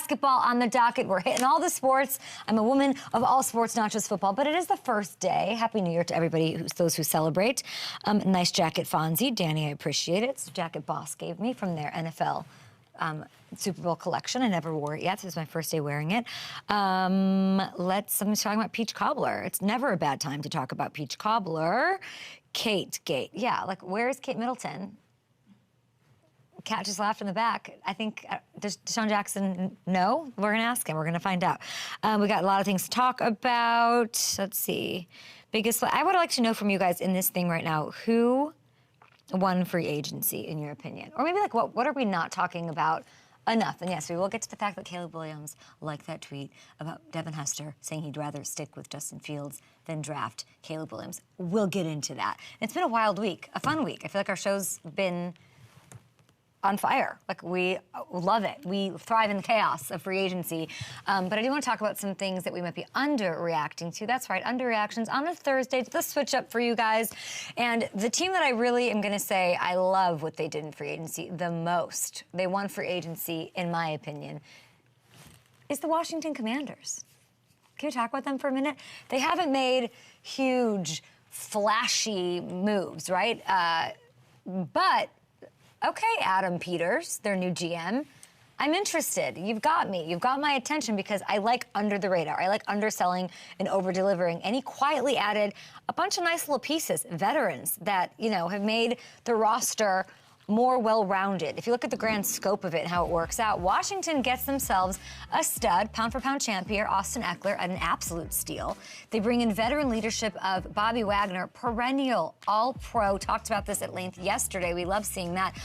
basketball on the docket. We're hitting all the sports. I'm a woman of all sports, not just football, but it is the first day. Happy New Year to everybody, those who celebrate. Nice jacket, Fonzie. Danny, I appreciate it. It's a jacket Boss gave me from their NFL Super Bowl collection. I never wore it yet. This is my first day wearing it. Someone's talking about peach cobbler. It's never a bad time to talk about peach cobbler. Kate Gate. Yeah, like, where's Kate Middleton? Cat just laughed in the back. I think, does DeSean Jackson know? We're going to ask him. We're going to find out. We got a lot of things to talk about. Let's see. I would like to know from you guys in this thing right now, who won free agency, in your opinion? Or maybe, like, what are we not talking about enough? And yes, we will get to the fact that Caleb Williams liked that tweet about Devin Hester saying he'd rather stick with Justin Fields than draft Caleb Williams. We'll get into that. It's been a wild week, a fun week. I feel like our show's been on fire. Like, we love it. We thrive in the chaos of free agency. But I do want to talk about some things that we might be underreacting to. That's right, underreactions on a Thursday. It's the switch up for you guys. And the team that I really am going to say I love what they did in free agency the most, they won free agency, in my opinion, is the Washington Commanders. Can we talk about them for a minute? They haven't made huge, flashy moves, right? But okay, Adam Peters, their new GM, I'm interested. You've got me. You've got my attention because I like under the radar. I like underselling and over-delivering. And he quietly added a bunch of nice little pieces, veterans that, you know, have made the roster more well-rounded. If you look at the grand scope of it and how it works out, Washington gets themselves a stud, pound-for-pound champ here, Austin Eckler, at an absolute steal. They bring in veteran leadership of Bobby Wagner, perennial all-pro. Talked about this at length yesterday. We love seeing that.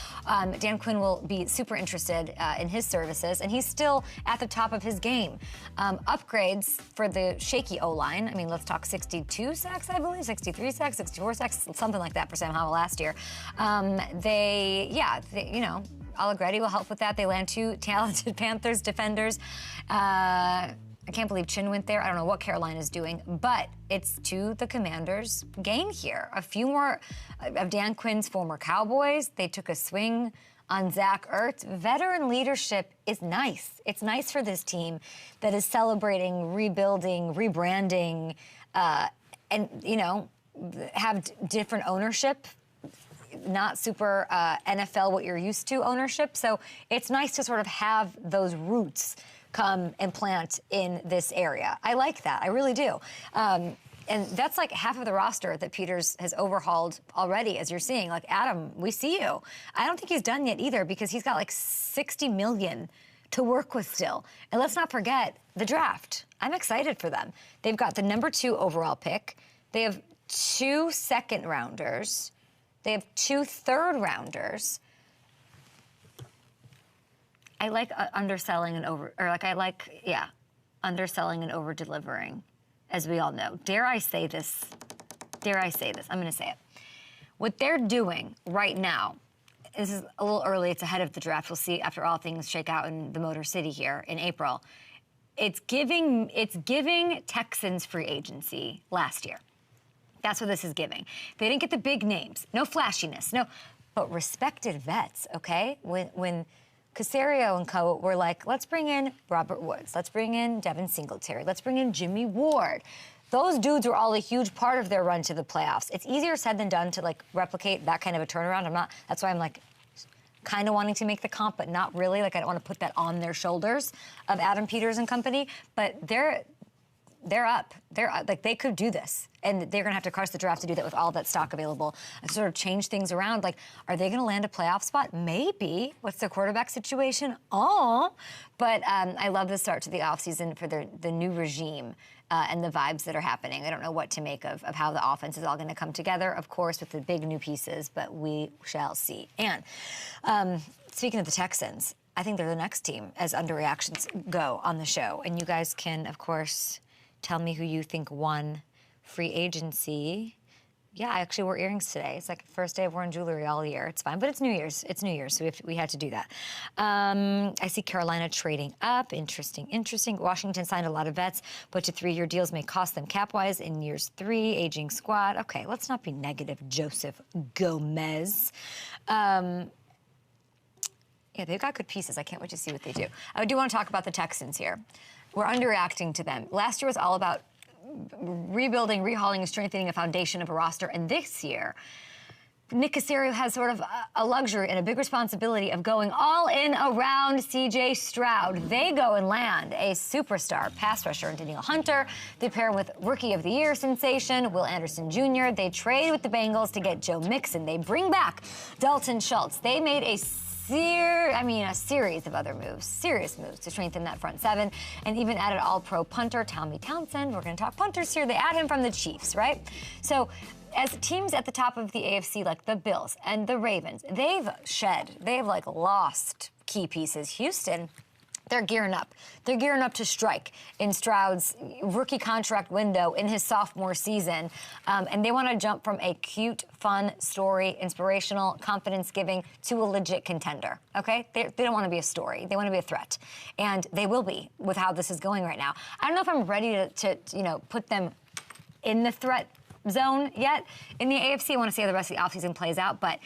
Dan Quinn will be super interested in his services, and he's still at the top of his game. Upgrades for the shaky O-line. I mean, let's talk 62 sacks, I believe, 63 sacks, 64 sacks, something like that for Sam Howell last year. You know, Allegretti will help with that. They land two talented Panthers defenders. I can't believe Chin went there. I don't know what Carolina's doing, but it's to the Commanders' gain here. A few more of Dan Quinn's former Cowboys. They took a swing on Zach Ertz. Veteran leadership is nice. It's nice for this team that is celebrating, rebuilding, rebranding, and, you know, have different ownership. Not super NFL, what you're used to ownership. So it's nice to sort of have those roots come and plant in this area. I like that. I really do. And that's like half of the roster that Peters has overhauled already, as you're seeing. Like, Adam, we see you. I don't think he's done yet either because he's got like $60 million to work with still. And let's not forget the draft. I'm excited for them. They've got the number 2 overall pick. They have 2 second-rounders. They have 2 third-rounders. I like underselling and underselling and over-delivering, as we all know. Dare I say this? I'm going to say it. What they're doing right now, this is a little early, it's ahead of the draft. We'll see after all things shake out in the Motor City here in April. It's giving Texans free agency last year. That's what this is giving. They didn't get the big names, no flashiness, but respected vets, okay? When Caserio and co were like, let's bring in Robert Woods, let's bring in Devin Singletary, let's bring in Jimmy Ward. Those dudes were all a huge part of their run to the playoffs. It's easier said than done to, like, replicate that kind of a turnaround. That's why I'm, like, kind of wanting to make the comp, but not really. Like, I don't want to put that on their shoulders of Adam Peters and company, but they're up. Like, they could do this. And they're going to have to crush the draft to do that with all that stock available and sort of change things around. Like, are they going to land a playoff spot? Maybe. What's their quarterback situation? Oh. But I love the start to the offseason for the new regime and the vibes that are happening. I don't know what to make of how the offense is all going to come together, of course, with the big new pieces, but we shall see. And speaking of the Texans, I think they're the next team as underreactions go on the show. And you guys can, of course, tell me who you think won free agency. Yeah, I actually wore earrings today. It's like the first day I've worn jewelry all year. It's fine, but it's New Year's. It's New Year's, so we had to do that. I see Carolina trading up. Interesting. Washington signed a lot of vets, but to 3-year deals may cost them cap-wise in years 3. Aging squad. Okay, let's not be negative, Joseph Gomez. Yeah, they've got good pieces. I can't wait to see what they do. I do want to talk about the Texans here. We're underreacting to them. Last year was all about rebuilding, rehauling, and strengthening a foundation of a roster. And this year, Nick Caserio has sort of a luxury and a big responsibility of going all in around C.J. Stroud. They go and land a superstar pass rusher in Danielle Hunter. They pair him with Rookie of the Year sensation Will Anderson Jr. They trade with the Bengals to get Joe Mixon. They bring back Dalton Schultz. They made a series of other moves, serious moves to strengthen that front seven, and even added all-pro punter Tommy Townsend. We're going to talk punters here. They add him from the Chiefs, right? So as teams at the top of the AFC, like the Bills and the Ravens, they've like lost key pieces. Houston, they're gearing up. They're gearing up to strike in Stroud's rookie contract window in his sophomore season. And they want to jump from a cute, fun story, inspirational, confidence-giving, to a legit contender, okay? They don't want to be a story. They want to be a threat. And they will be with how this is going right now. I don't know if I'm ready to put them in the threat zone yet. In the AFC, I want to see how the rest of the offseason plays out. But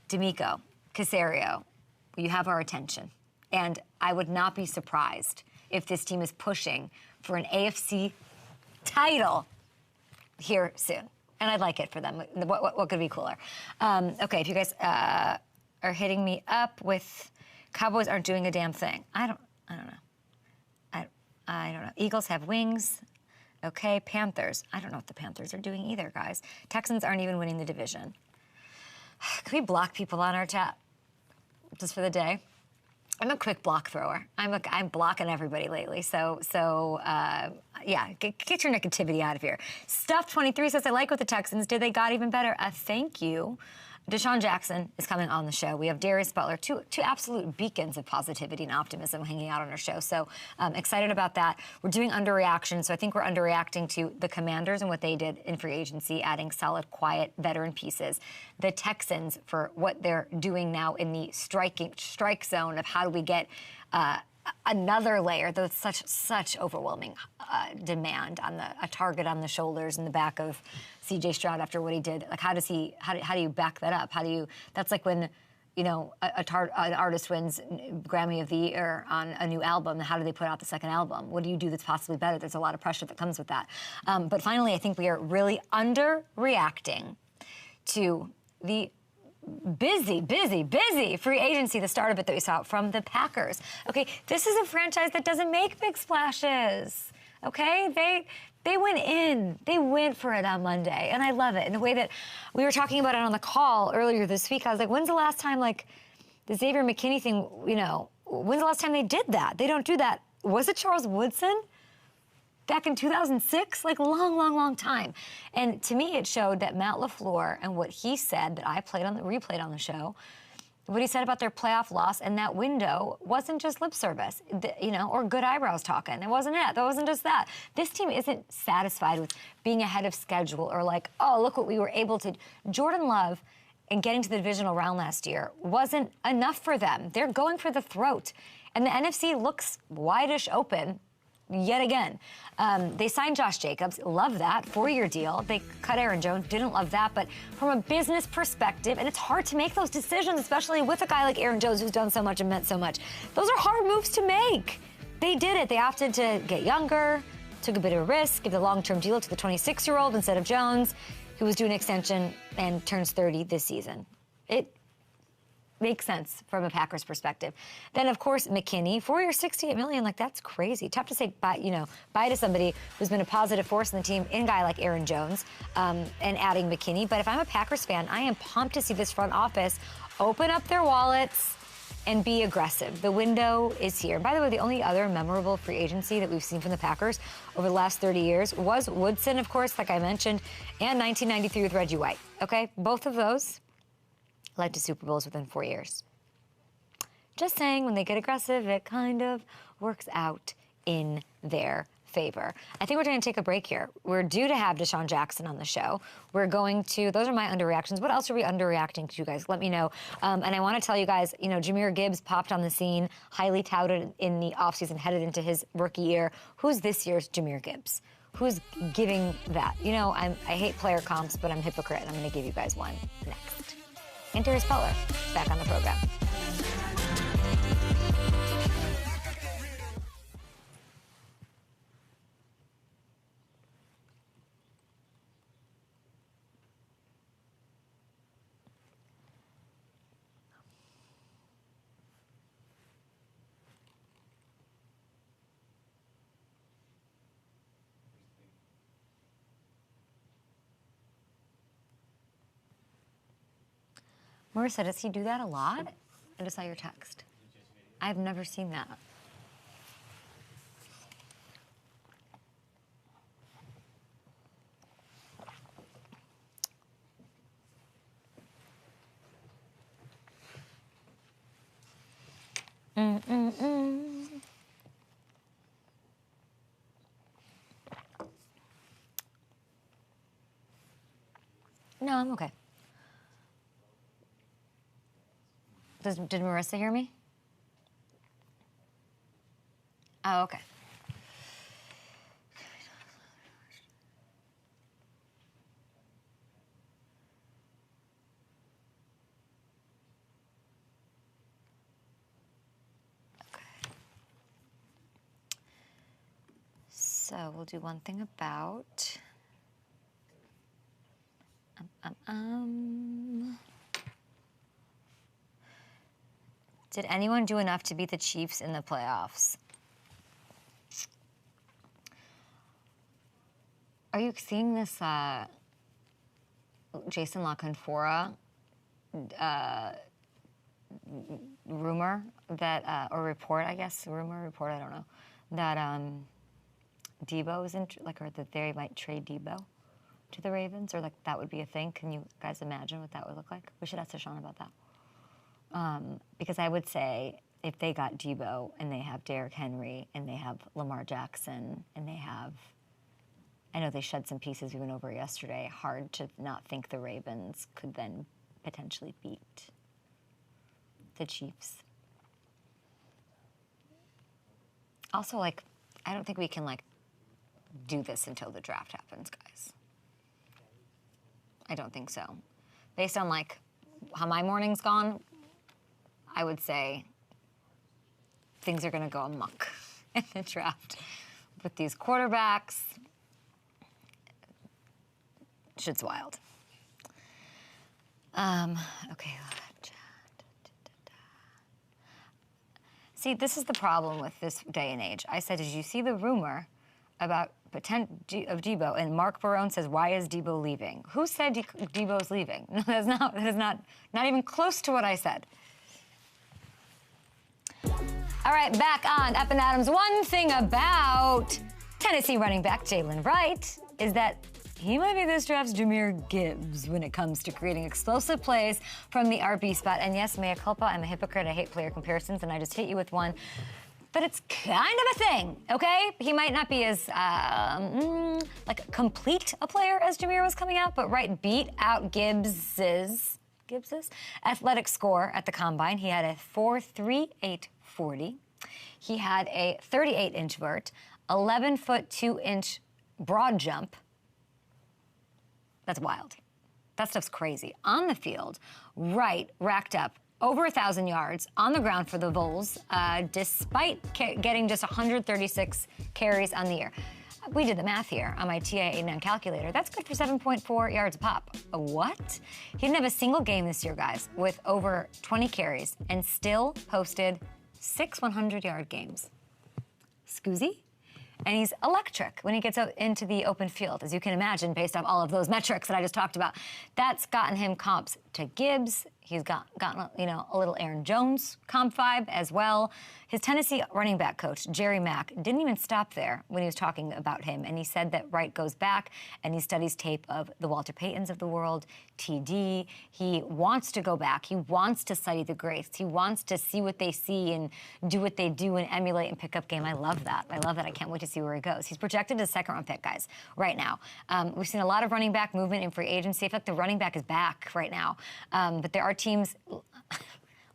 D'Amico, Caserio, you have our attention. And I would not be surprised if this team is pushing for an AFC title here soon. And I'd like it for them. What could be cooler? Okay, if you guys are hitting me up with Cowboys aren't doing a damn thing. I don't know. I don't know. Eagles have wings. Okay, Panthers. I don't know what the Panthers are doing either, guys. Texans aren't even winning the division. Can we block people on our chat just for the day? I'm a quick block thrower. I'm blocking everybody lately. So yeah, get your negativity out of here. Stuff23 says, I like what the Texans did. They got even better. Thank you. DeSean Jackson is coming on the show. We have Darius Butler, two absolute beacons of positivity and optimism hanging out on our show. So excited about that. We're doing underreaction, so I think we're underreacting to the Commanders and what they did in free agency, adding solid, quiet, veteran pieces. The Texans for what they're doing now in the strike zone of how do we get another layer. There's such overwhelming demand on a target on the shoulders and the back of C.J. Stroud after what he did. Like, how do you back that up? That's like when, an artist wins Grammy of the Year on a new album. How do they put out the second album? What do you do that's possibly better? There's a lot of pressure that comes with that. But finally, I think we are really underreacting to the busy free agency, the start of it that we saw from the Packers. Okay, this is a franchise that doesn't make big splashes. Okay, they went in. They went for it on Monday, and I love it. In the way that we were talking about it on the call earlier this week, I was like, when's the last time, like, the Xavier McKinney thing, when's the last time they did that? They don't do that. Was it Charles Woodson? Back in 2006, like long time. And to me, it showed that Matt LaFleur and what he said that I replayed on the show, what he said about their playoff loss and that window wasn't just lip service, or good eyebrows talking. It wasn't it. That wasn't just that. This team isn't satisfied with being ahead of schedule or like, oh, look what we were able to. Jordan Love and getting to the divisional round last year wasn't enough for them. They're going for the throat. And the NFC looks wide-ish open yet again. They signed Josh Jacobs. Love that. 4-year deal. They cut Aaron Jones. Didn't love that. But from a business perspective, and it's hard to make those decisions, especially with a guy like Aaron Jones who's done so much and meant so much. Those are hard moves to make. They did it. They opted to get younger, took a bit of a risk, give the long-term deal to the 26-year-old instead of Jones, who was due an extension and turns 30 this season. It makes sense from a Packers perspective. Then, of course, McKinney, 4 years, $68 million. Like, that's crazy. Tough to say bye to somebody who's been a positive force in the team, in a guy like Aaron Jones, and adding McKinney. But if I'm a Packers fan, I am pumped to see this front office open up their wallets and be aggressive. The window is here. And by the way, the only other memorable free agency that we've seen from the Packers over the last 30 years was Woodson, of course, like I mentioned, and 1993 with Reggie White. Okay, both of those led to Super Bowls within 4 years. Just saying, when they get aggressive, it kind of works out in their favor. I think we're going to take a break here. We're due to have DeSean Jackson on the show. We're going to, those are my underreactions. What else are we underreacting to, you guys? Let me know. And I want to tell you guys, Jahmyr Gibbs popped on the scene, highly touted in the offseason, headed into his rookie year. Who's this year's Jahmyr Gibbs? Who's giving that? I hate player comps, but I'm a hypocrite, and I'm going to give you guys one next. And Darius Butler, back on the program. Marissa, does he do that a lot? I just saw your text. I've never seen that. No, I'm okay. Did Marissa hear me? Oh, okay. So we'll do one thing about... Did anyone do enough to beat the Chiefs in the playoffs? Are you seeing this Jason La Canfora rumor that, or report, I guess, report, I don't know, that Debo is or that they might trade Debo to the Ravens, or like that would be a thing? Can you guys imagine what that would look like? We should ask DeSean about that. Because I would say if they got Debo and they have Derrick Henry and they have Lamar Jackson and they have, I know they shed some pieces we went over yesterday, hard to not think the Ravens could then potentially beat the Chiefs. Also, like, I don't think we can, like, do this until the draft happens, guys. I don't think so. Based on, like, how my morning's gone, I would say things are going to go amok in the draft with these quarterbacks. Shit's wild. Okay. See, this is the problem with this day and age. I said, did you see the rumor about potential of Debo? And Mark Barone says, why is Debo leaving? Who said Debo's leaving? No, that is not even close to what I said. All right, back on Up and Adams. One thing about Tennessee running back Jalen Wright is that he might be this draft's Jahmyr Gibbs when it comes to creating explosive plays from the RB spot. And yes, mea culpa, I'm a hypocrite. I hate player comparisons, and I just hit you with one. But it's kind of a thing, okay? He might not be as, like, complete a player as Jahmyr was coming out, but Wright beat out Gibbs's athletic score at the Combine. He had a 4.3840. He had a 38-inch vert, 11-foot 2-inch broad jump. That's wild. That stuff's crazy. On the field, Wright racked up over 1,000 yards on the ground for the Vols, despite getting just 136 carries on the year. We did the math here on my TA89 calculator. That's good for 7.4 yards a pop. What? He didn't have a single game this year, guys, with over 20 carries and still posted 6 100-yard games. Scoozy? And he's electric when he gets out into the open field, as you can imagine, based off all of those metrics that I just talked about. That's gotten him comps to Gibbs. He's gotten, you know, a little Aaron Jones comp vibe as well. His Tennessee running back coach, Jerry Mack, didn't even stop there when he was talking about him. And he said that Wright goes back and he studies tape of the Walter Paytons of the world, TD. He wants to go back. He wants to study the greats. He wants to see what they see and do what they do and emulate and pick up game. I love that. I love that. I can't wait to see where he goes. He's projected as a second-round pick, guys, right now. We've seen a lot of running back movement in free agency. I feel like the running back is back right now. But there are teams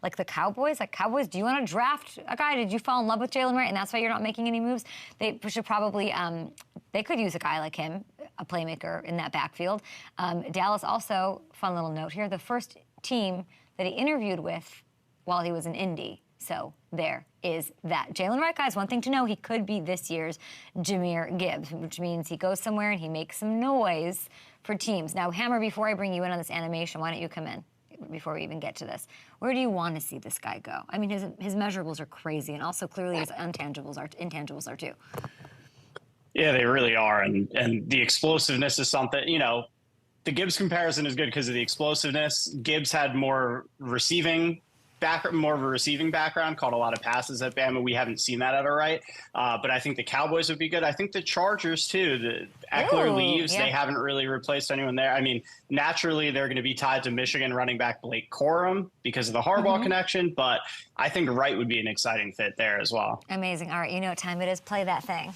like the Cowboys. Like, Cowboys, do you want to draft a guy? Did you fall in love with Jalen Wright and that's why you're not making any moves? They should probably, they could use a guy like him, a playmaker in that backfield. Dallas also, fun little note here, the first team that he interviewed with while he was in Indy. So there is that. Jalen Wright, guys, one thing to know, he could be this year's Jahmyr Gibbs, which means he goes somewhere and he makes some noise for teams. Now, Hammer, before I bring you in on this animation, why don't you come in before we even get to this? Where do you want to see this guy go? I mean, his measurables are crazy, and also clearly his intangibles are too. Yeah, they really are, and the explosiveness is something, you know, The Gibbs comparison is good because of the explosiveness. Gibbs had more of a receiving background, caught a lot of passes at Bama. We haven't seen that at a right. But I think the Cowboys would be good. I think the Chargers, too. The Eckler leaves. Yeah. They haven't really replaced anyone there. I mean, naturally, they're going to be tied to Michigan running back Blake Corum because of the Harbaugh connection. But I think Wright would be an exciting fit there as well. Amazing. All right, you know what time it is. Play that thing.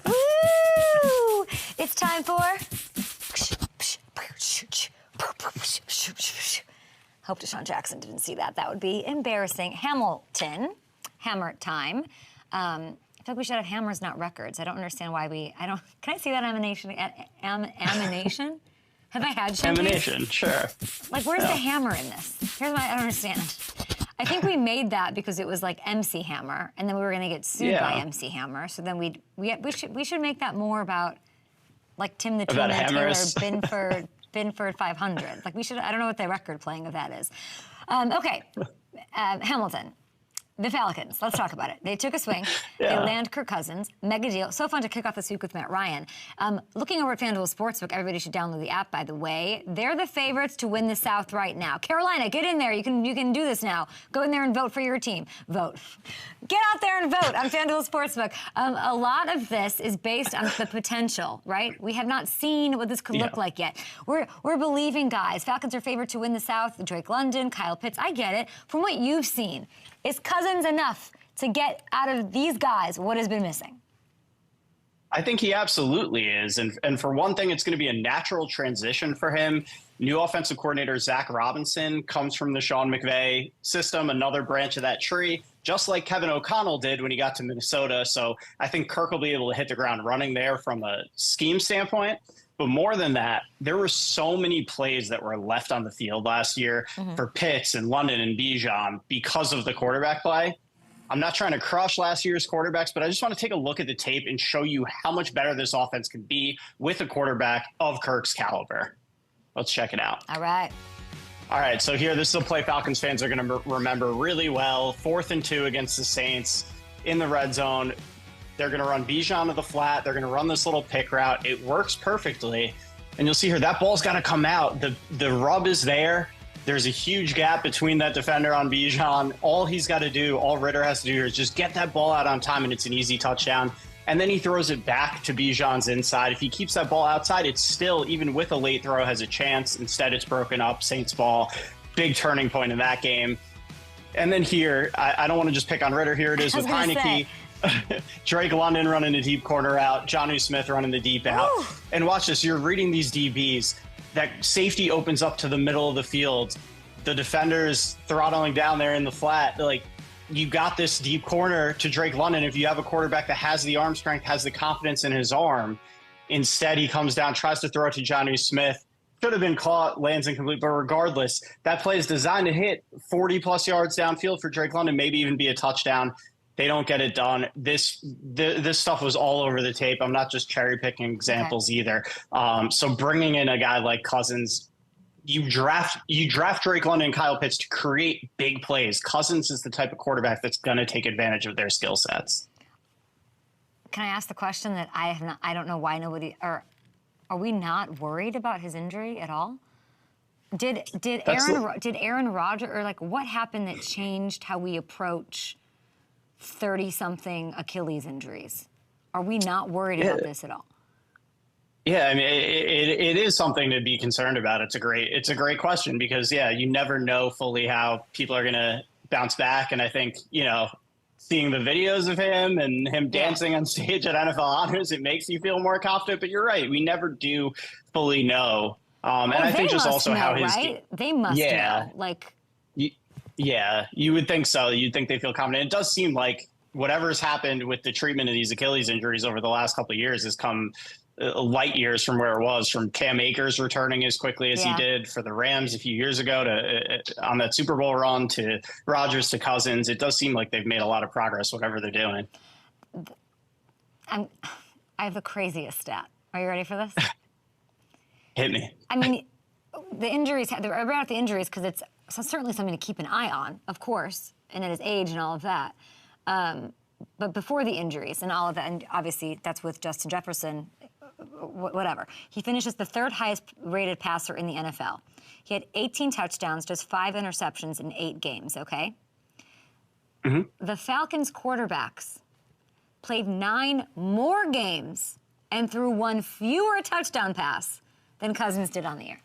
Woo! It's time for... Hope DeSean Jackson didn't see that. That would be embarrassing. Hamilton, hammer time. I feel like we should have hammers, not records. I don't understand why can I see that amination? Amination? Have I had champagne? Amination, sure. Like, where's the hammer in this? Here's what I don't understand. I think we made that because it was like MC Hammer, and then we were going to get sued by MC Hammer. So then we should make that more about like Tim the Tool Man Taylor, Binford 500. Like, we should, I don't know what the record playing of that is. Okay, Hamilton. The Falcons, let's talk about it. They took a swing. They land Kirk Cousins. Mega deal. So fun to kick off this week with Matt Ryan. Looking over at FanDuel Sportsbook, everybody should download the app, by the way. They're the favorites to win the South right now. Carolina, get in there. You can do this now. Go in there and vote for your team. Vote. Get out there and vote on FanDuel Sportsbook. A lot of this is based on the potential, right? We have not seen what this could look like yet. We're believing, guys. Falcons are favored to win the South. Drake London, Kyle Pitts. I get it. From what you've seen, is Cousins enough to get out of these guys what has been missing? I think he absolutely is. And for one thing, it's going to be a natural transition for him. New offensive coordinator Zach Robinson comes from the Sean McVay system, another branch of that tree, just like Kevin O'Connell did when he got to Minnesota. So I think Kirk will be able to hit the ground running there from a scheme standpoint. But more than that, there were so many plays that were left on the field last year for Pitts and London and Bijan because of the quarterback play. I'm not trying to crush last year's quarterbacks, but I just want to take a look at the tape and show you how much better this offense can be with a quarterback of Kirk's caliber. Let's check it out. All right. All right, so here, this is a play Falcons fans are going to remember really well. 4th and 2 against the Saints in the red zone. They're going to run Bijan to the flat. They're going to run this little pick route. It works perfectly. And you'll see here, that ball's got to come out. The rub is there. There's a huge gap between that defender on Bijan. All he's got to do, all Ritter has to do is just get that ball out on time, and it's an easy touchdown. And then he throws it back to Bijan's inside. If he keeps that ball outside, it's still, even with a late throw, has a chance. Instead, it's broken up. Saints ball. Big turning point in that game. And then here, I don't want to just pick on Ritter. Here it is with Heineke. Drake London running the deep corner out, Jonnu Smith running the deep out. Ooh. And watch this, you're reading these DBs. That safety opens up to the middle of the field. The defender's throttling down there in the flat. Like, you got this deep corner to Drake London. If you have a quarterback that has the arm strength, has the confidence in his arm, instead he comes down, tries to throw it to Jonnu Smith. Should have been caught, lands incomplete, but regardless, that play is designed to hit 40-plus yards downfield for Drake London, maybe even be a touchdown. They don't get it done. This stuff was all over the tape. I'm not just cherry picking examples either. So bringing in a guy like Cousins, you draft Drake London and Kyle Pitts to create big plays. Cousins is the type of quarterback that's going to take advantage of their skill sets. Can I ask the question that I don't know why nobody are we not worried about his injury at all? Did Aaron Rodgers, or like, what happened that changed how we approach 30-something Achilles injuries? Are we not worried about this at all? Yeah, I mean, it is something to be concerned about. It's a great question because, you never know fully how people are going to bounce back. And I think, seeing the videos of him and him dancing on stage at NFL Honors, it makes you feel more confident. But you're right, we never do fully know. And I think just also how his... Right? They must know. Like... Yeah, you would think so. You'd think they feel confident. It does seem like whatever's happened with the treatment of these Achilles injuries over the last couple of years has come light years from where it was, from Cam Akers returning as quickly as he did for the Rams a few years ago to on that Super Bowl run, to Rodgers to Cousins. It does seem like they've made a lot of progress, whatever they're doing. I have the craziest stat. Are you ready for this? Hit me. I mean, the injuries, they're about the injuries because it's certainly something to keep an eye on, of course, and at his age and all of that. But before the injuries and all of that, and obviously that's with Justin Jefferson whatever. He finishes the third highest rated passer in the NFL. He had 18 touchdowns, just 5 interceptions in 8 games, okay? The Falcons quarterbacks played 9 more games and threw 1 fewer touchdown pass than Cousins did on the year.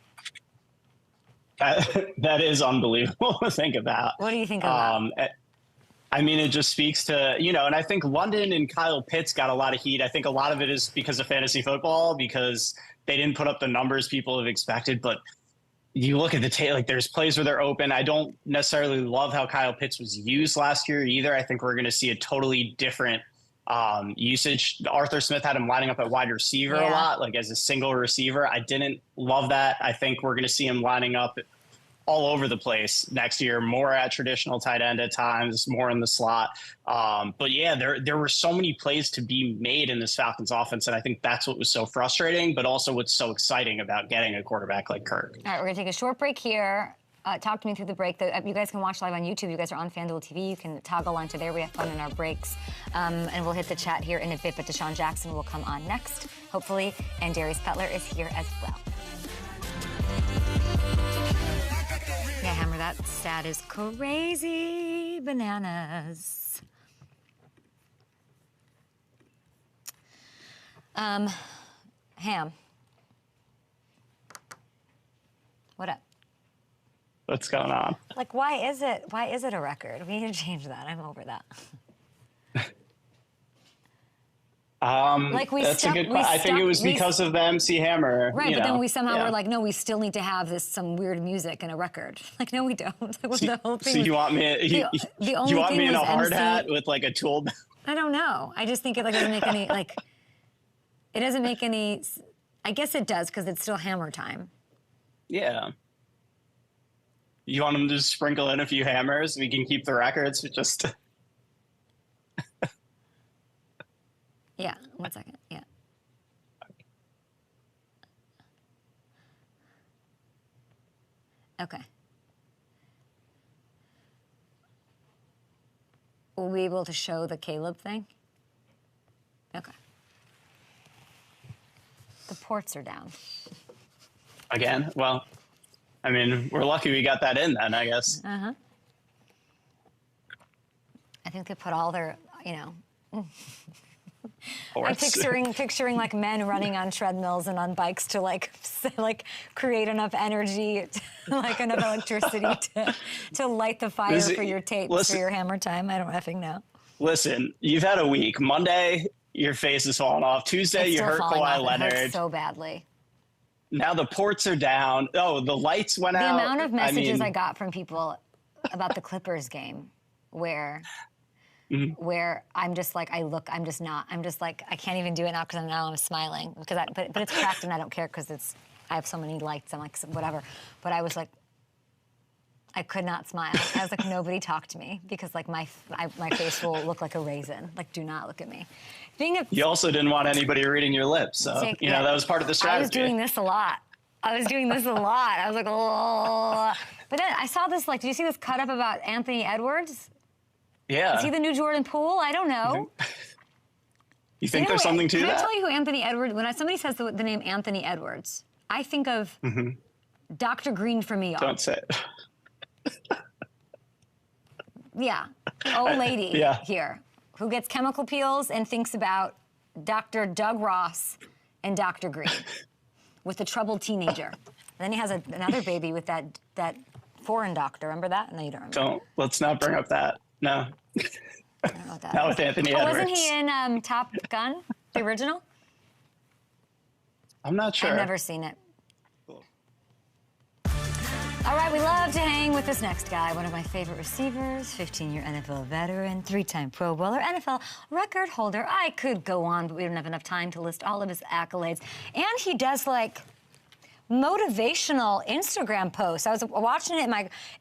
That is unbelievable to think about. What do you think of that? I mean, it just speaks to, and I think London and Kyle Pitts got a lot of heat. I think a lot of it is because of fantasy football, because they didn't put up the numbers people have expected. But you look at the tape, like there's plays where they're open. I don't necessarily love how Kyle Pitts was used last year either. I think we're going to see a totally different usage. Arthur Smith had him lining up at wide receiver a lot, like as a single receiver. I didn't love that. I think we're going to see him lining up all over the place next year, more at traditional tight end at times, more in the slot. But yeah, there were so many plays to be made in this Falcons offense, and I think that's what was so frustrating, but also what's so exciting about getting a quarterback like Kirk. All right, we're going to take a short break here. Talk to me through the break. You guys can watch live on YouTube. You guys are on FanDuel TV. You can toggle onto there. We have fun in our breaks. And we'll hit the chat here in a bit, but DeSean Jackson will come on next, hopefully, and Darius Butler is here as well. Yeah, Hammer, that stat is crazy bananas. Ham. What up? What's going on? Like, why is it a record? We need to change that. I'm over that. That's a good question. I think it was because of the MC Hammer. Right, but then we somehow were like, no, we still need to have some weird music and a record. Like, no, we don't. Like, the whole thing. So you want me? You want me in a hard hat with like a tool belt? I don't know. I just think it doesn't make any It doesn't make any. I guess it does because it's still Hammer time. Yeah. You want them to just sprinkle in a few hammers? We can keep the records, but just. Yeah, 1 second. Yeah. Okay. Will we be able to show the Caleb thing? Okay. The ports are down. Again? Well, I mean, we're lucky we got that in then, I guess. Uh-huh. I think they put all their, I'm picturing like men running on treadmills and on bikes to like create enough energy, like enough electricity to light the fire for your tapes for your Hammer time. I don't effing know. Listen, you've had a week. Monday, your face is falling off. Tuesday, you hurt Kawhi Leonard. It hurts so badly. Now the ports are down. Oh, the lights went out. The amount of messages I got from people about the Clippers game where I'm just like, I can't even do it now because I'm smiling. But it's cracked and I don't care because I have so many lights. I'm like, whatever. But I was like, I could not smile. I was like, nobody talk to me because like my face will look like a raisin. Like, do not look at me. You also didn't want anybody reading your lips, so that was part of the strategy. I was doing this a lot. I was like, oh. But then I saw this. Like, did you see this cut up about Anthony Edwards? Yeah. Is he the new Jordan Poole? I don't know. You think there's something to that? Can I tell you who Anthony Edwards? When somebody says the name Anthony Edwards, I think of Dr. Green from ER. Don't say it. Yeah, old lady here who gets chemical peels and thinks about Dr. Doug Ross and Dr. Green with the troubled teenager. And then he has another baby with that foreign doctor. Remember that? No, you don't remember. Let's not bring up that. No. I don't know what that Not is. with Anthony Edwards. Wasn't he in Top Gun, the original? I'm not sure. I've never seen it. All right, we love to hang with this next guy, one of my favorite receivers, 15-year NFL veteran, 3-time Pro Bowler, NFL record holder. I could go on, but we don't have enough time to list all of his accolades. And he does like motivational Instagram posts. I was watching it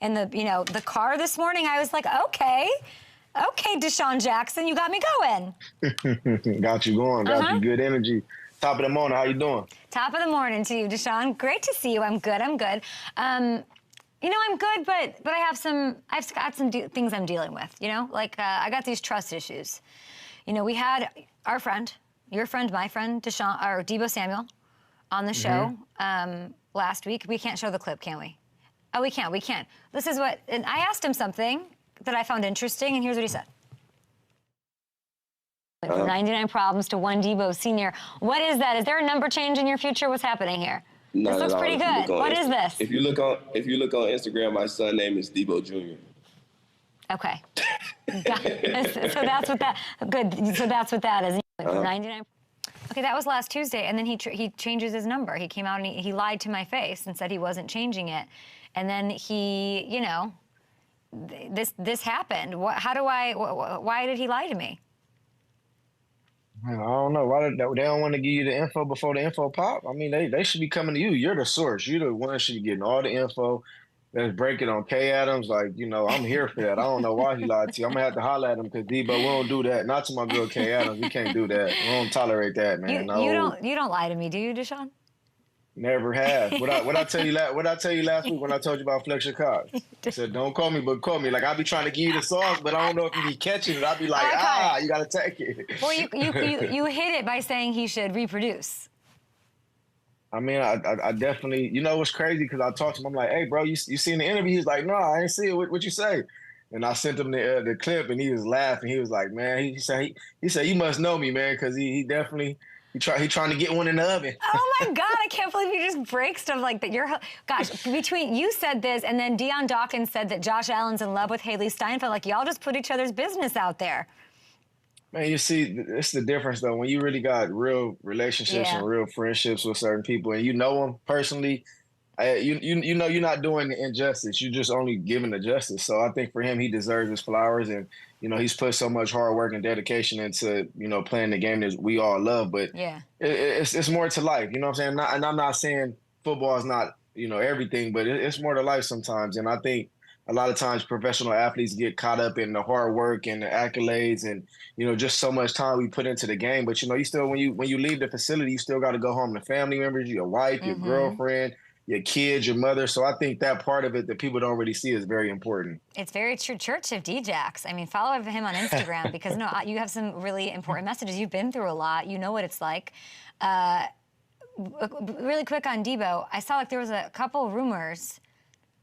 in the car this morning. I was like, okay, DeSean Jackson, you got me going. Got you going. Got you good energy. Top of the morning. How you doing? Top of the morning to you, DeSean. Great to see you. I'm good. I'm good, but I've got some things I'm dealing with. I got these trust issues. We had our friend your friend, my friend, DeSean, or Deebo Samuel, on the show last week. We can't show the clip, can we? Oh, we can. We can. This is what, and I asked him something that I found interesting, and here's what he said. From 99 problems to one Deebo Senior. What is that? Is there a number change in your future? What's happening here? This looks pretty good. What is this? If you look on Instagram, my son name is Debo Jr. Okay. So that's what that. Good. So that's what that is. 99. Okay, that was last Tuesday, and then he changes his number. He came out and he lied to my face and said he wasn't changing it, and then he, you know, this happened. Why did he lie to me? I don't know. Why they don't want to give you the info before the info pop? I mean, they should be coming to you. You're the source. You're the one that should be getting all the info. Let's break it on K. Adams. Like, you know, I'm here for that. I don't know why he lied to you. I'm going to have to holler at him because, Debo, we don't do that. Not to my girl K. Adams. We can't do that. We don't tolerate that, man. You don't lie to me, do you, DeSean? Never have. What I tell you last week when I told you about Fletcher Cox? I said, don't call me, but call me. Like, I'll be trying to give you the sauce, but I don't know if you be catching it. I'll be like, you got to take it. Well, you hit it by saying he should reproduce. I mean, I definitely, you know, what's crazy because I talked to him. I'm like, hey, bro, you seen the interview? He's like, no, I ain't see it. What you say? And I sent him the clip, and he was laughing. He was like, man, he said you must know me, man, because he definitely he trying to get one in the oven. Oh my God, I can't believe you just break stuff like that. Gosh, between you said this, and then Deion Dawkins said that Josh Allen's in love with Haley Steinfeld. Like, y'all just put each other's business out there. Man, you see, it's the difference, though. When you really got real relationships and real friendships with certain people, and you know them personally, you know you're not doing the injustice. You're just only giving the justice. So I think for him, he deserves his flowers. And, you know, he's put so much hard work and dedication into, you know, playing the game that we all love. But it's more to life. You know what I'm saying? And I'm not saying football is not, you know, everything, but it's more to life sometimes. And I think a lot of times professional athletes get caught up in the hard work and the accolades and, you know, just so much time we put into the game. But, you know, you still, when you leave the facility, you still got to go home to family members, your wife, your girlfriend, your kids, your mother. So I think that part of it that people don't really see is very important. It's very true. Church of D-Jax. I mean, follow him on Instagram because, no, you have some really important messages. You've been through a lot. You know what it's like. Really quick on Deebo, I saw like there was a couple rumors